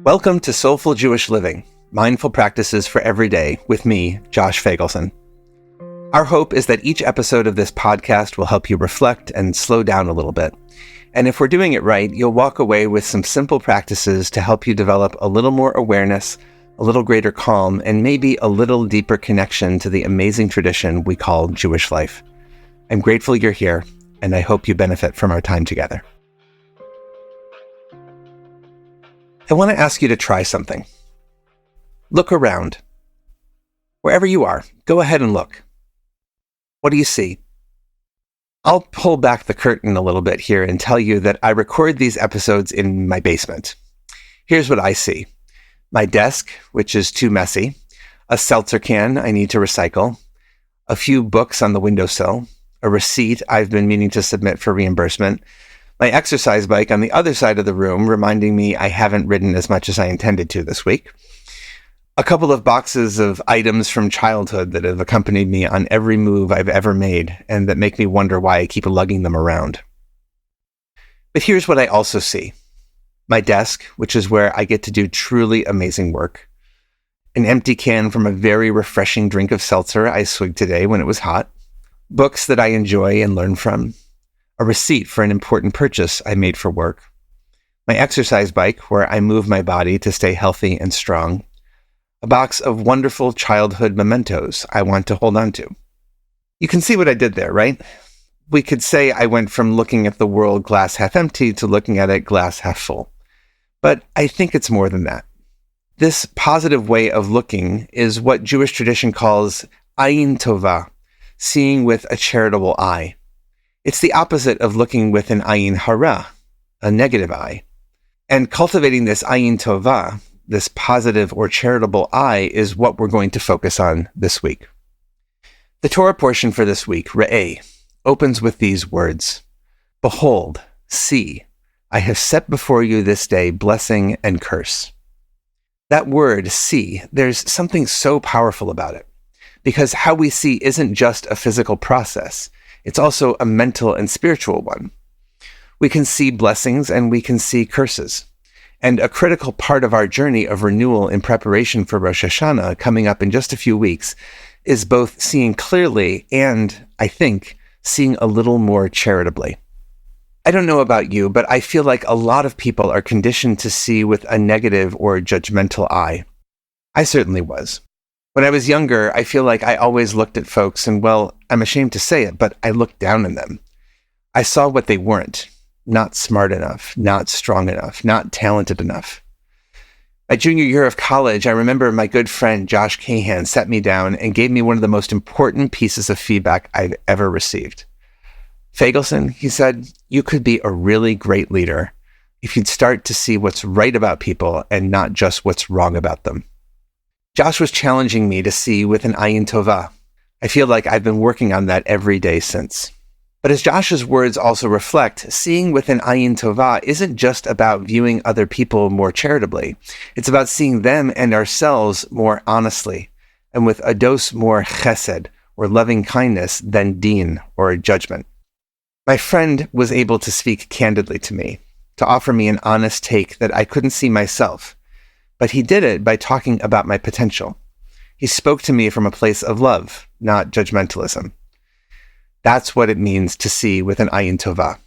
Welcome to Soulful Jewish Living, Mindful Practices for Every Day with me, Josh Feigelson. Our hope is that each episode of this podcast will help you reflect and slow down a little bit. And if we're doing it right, you'll walk away with some simple practices to help you develop a little more awareness, a little greater calm, and maybe a little deeper connection to the amazing tradition we call Jewish life. I'm grateful you're here, and I hope you benefit from our time together. I want to ask you to try something. Look around. Wherever you are, go ahead and look. What do you see? I'll pull back the curtain a little bit here and tell you that I record these episodes in my basement. Here's what I see. My desk, which is too messy, a seltzer can I need to recycle, a few books on the windowsill, a receipt I've been meaning to submit for reimbursement, my exercise bike on the other side of the room reminding me I haven't ridden as much as I intended to this week, a couple of boxes of items from childhood that have accompanied me on every move I've ever made and that make me wonder why I keep lugging them around. But here's what I also see. My desk, which is where I get to do truly amazing work, an empty can from a very refreshing drink of seltzer I swigged today when it was hot, books that I enjoy and learn from, a receipt for an important purchase I made for work, my exercise bike where I move my body to stay healthy and strong, a box of wonderful childhood mementos I want to hold on to. You can see what I did there, right? We could say I went from looking at the world glass half empty to looking at it glass half full. But I think it's more than that. This positive way of looking is what Jewish tradition calls ayin tova, seeing with a charitable eye. It's the opposite of looking with an ayin hara, a negative eye. And cultivating this ayin tova, this positive or charitable eye, is what we're going to focus on this week. The Torah portion for this week, Re'eh, opens with these words, "Behold, see, I have set before you this day blessing and curse." That word, see, there's something so powerful about it, because how we see isn't just a physical process. It's also a mental and spiritual one. We can see blessings and we can see curses. And a critical part of our journey of renewal in preparation for Rosh Hashanah, coming up in just a few weeks, is both seeing clearly and, I think, seeing a little more charitably. I don't know about you, but I feel like a lot of people are conditioned to see with a negative or judgmental eye. I certainly was. When I was younger, I feel like I always looked at folks and, well, I'm ashamed to say it, but I looked down on them. I saw what they weren't. Not smart enough, not strong enough, not talented enough. My junior year of college, I remember my good friend Josh Cahan sat me down and gave me one of the most important pieces of feedback I've ever received. Feigelson, he said, you could be a really great leader if you'd start to see what's right about people and not just what's wrong about them. Josh was challenging me to see with an ayin tova. I feel like I've been working on that every day since. But as Josh's words also reflect, seeing with an ayin tova isn't just about viewing other people more charitably. It's about seeing them and ourselves more honestly, and with a dose more chesed, or loving kindness, than din, or judgment. My friend was able to speak candidly to me, to offer me an honest take that I couldn't see myself. But he did it by talking about my potential. He spoke to me from a place of love, not judgmentalism. That's what it means to see with an ayin tova.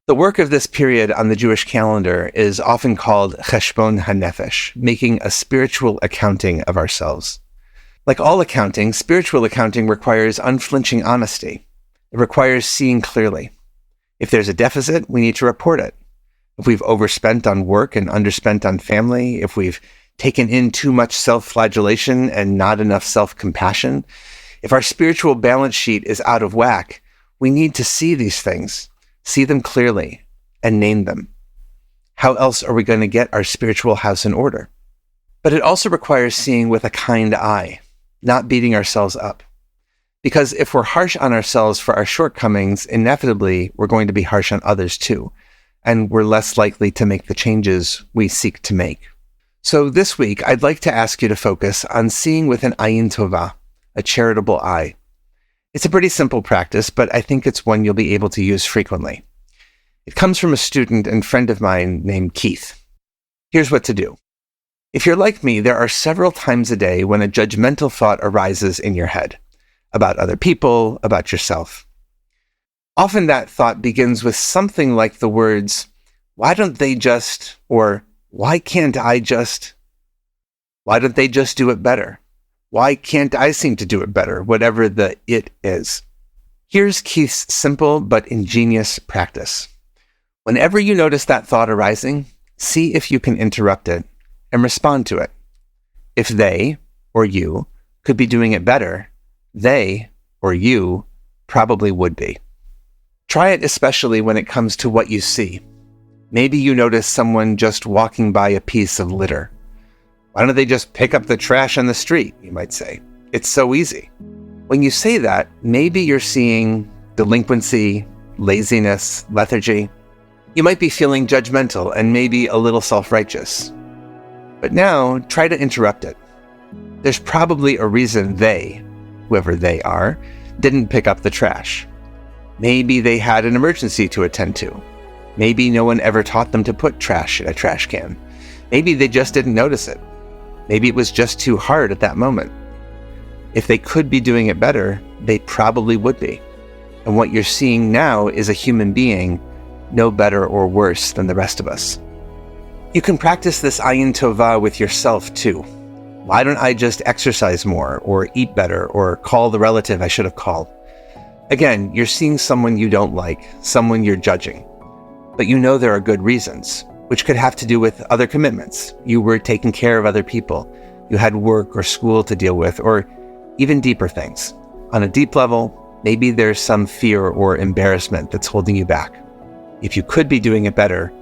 The work of this period on the Jewish calendar is often called cheshbon hanefesh, making a spiritual accounting of ourselves. Like all accounting, spiritual accounting requires unflinching honesty. It requires seeing clearly. If there's a deficit, we need to report it. If we've overspent on work and underspent on family, if we've taken in too much self-flagellation and not enough self-compassion, if our spiritual balance sheet is out of whack, we need to see these things, see them clearly, and name them. How else are we going to get our spiritual house in order? But it also requires seeing with a kind eye, not beating ourselves up. Because if we're harsh on ourselves for our shortcomings, inevitably we're going to be harsh on others too, and we're less likely to make the changes we seek to make. So this week, I'd like to ask you to focus on seeing with an ayin tova, a charitable eye. It's a pretty simple practice, but I think it's one you'll be able to use frequently. It comes from a student and friend of mine named Keith. Here's what to do. If you're like me, there are several times a day when a judgmental thought arises in your head about other people, about yourself. Often that thought begins with something like the words, "Why don't they just," or "Why can't I just?" "Why don't they just do it better?" "Why can't I seem to do it better?" Whatever the it is. Here's Keith's simple but ingenious practice. Whenever you notice that thought arising, see if you can interrupt it and respond to it. If they, or you, could be doing it better, they, or you, probably would be. Try it especially when it comes to what you see. Maybe you notice someone just walking by a piece of litter. "Why don't they just pick up the trash on the street?" you might say. "It's so easy." When you say that, maybe you're seeing delinquency, laziness, lethargy. You might be feeling judgmental and maybe a little self-righteous. But now, try to interrupt it. There's probably a reason they, whoever they are, didn't pick up the trash. Maybe they had an emergency to attend to. Maybe no one ever taught them to put trash in a trash can. Maybe they just didn't notice it. Maybe it was just too hard at that moment. If they could be doing it better, they probably would be. And what you're seeing now is a human being no better or worse than the rest of us. You can practice this ayin tova with yourself too. Why don't I just exercise more, or eat better, or call the relative I should have called? Again, you're seeing someone you don't like, someone you're judging. But you know there are good reasons, which could have to do with other commitments. You were taking care of other people. You had work or school to deal with, or even deeper things. On a deep level, maybe there's some fear or embarrassment that's holding you back. If you could be doing it better,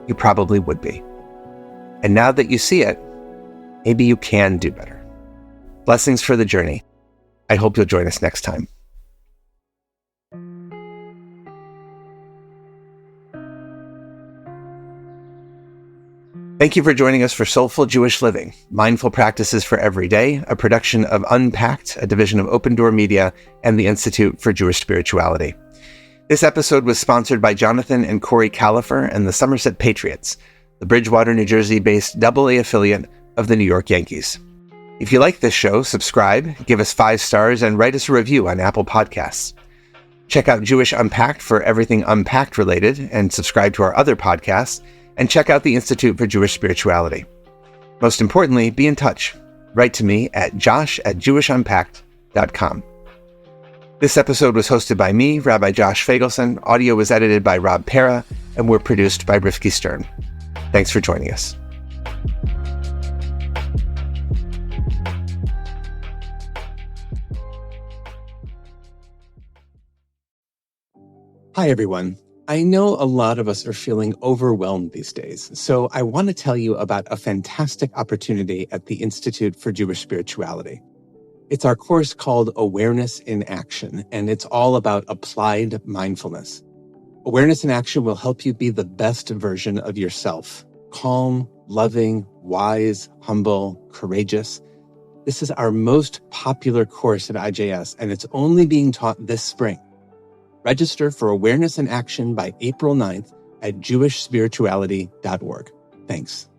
you probably would be. And now that you see it, maybe you can do better. Blessings for the journey. I hope you'll join us next time. Thank you for joining us for Soulful Jewish Living, Mindful Practices for Every Day, a production of Unpacked, a division of Open Door Media and the Institute for Jewish Spirituality. This episode was sponsored by Jonathan and Corey Califer and the Somerset Patriots, the Bridgewater, New Jersey-based AA affiliate of the New York Yankees. If you like this show, subscribe, give us 5 stars, and write us a review on Apple Podcasts. Check out Jewish Unpacked for everything Unpacked related, and subscribe to our other podcasts, and check out the Institute for Jewish Spirituality. Most importantly, be in touch. Write to me at josh@jewishunpacked.com. This episode was hosted by me, Rabbi Josh Feigelson. Audio was edited by Rob Pera, and we're produced by Rifki Stern. Thanks for joining us. Hi, everyone. I know a lot of us are feeling overwhelmed these days, so I want to tell you about a fantastic opportunity at the Institute for Jewish Spirituality. It's our course called Awareness in Action, and it's all about applied mindfulness. Awareness in Action will help you be the best version of yourself. Calm, loving, wise, humble, courageous. This is our most popular course at IJS, and it's only being taught this spring. Register for Awareness in Action by April 9th at jewishspirituality.org. Thanks.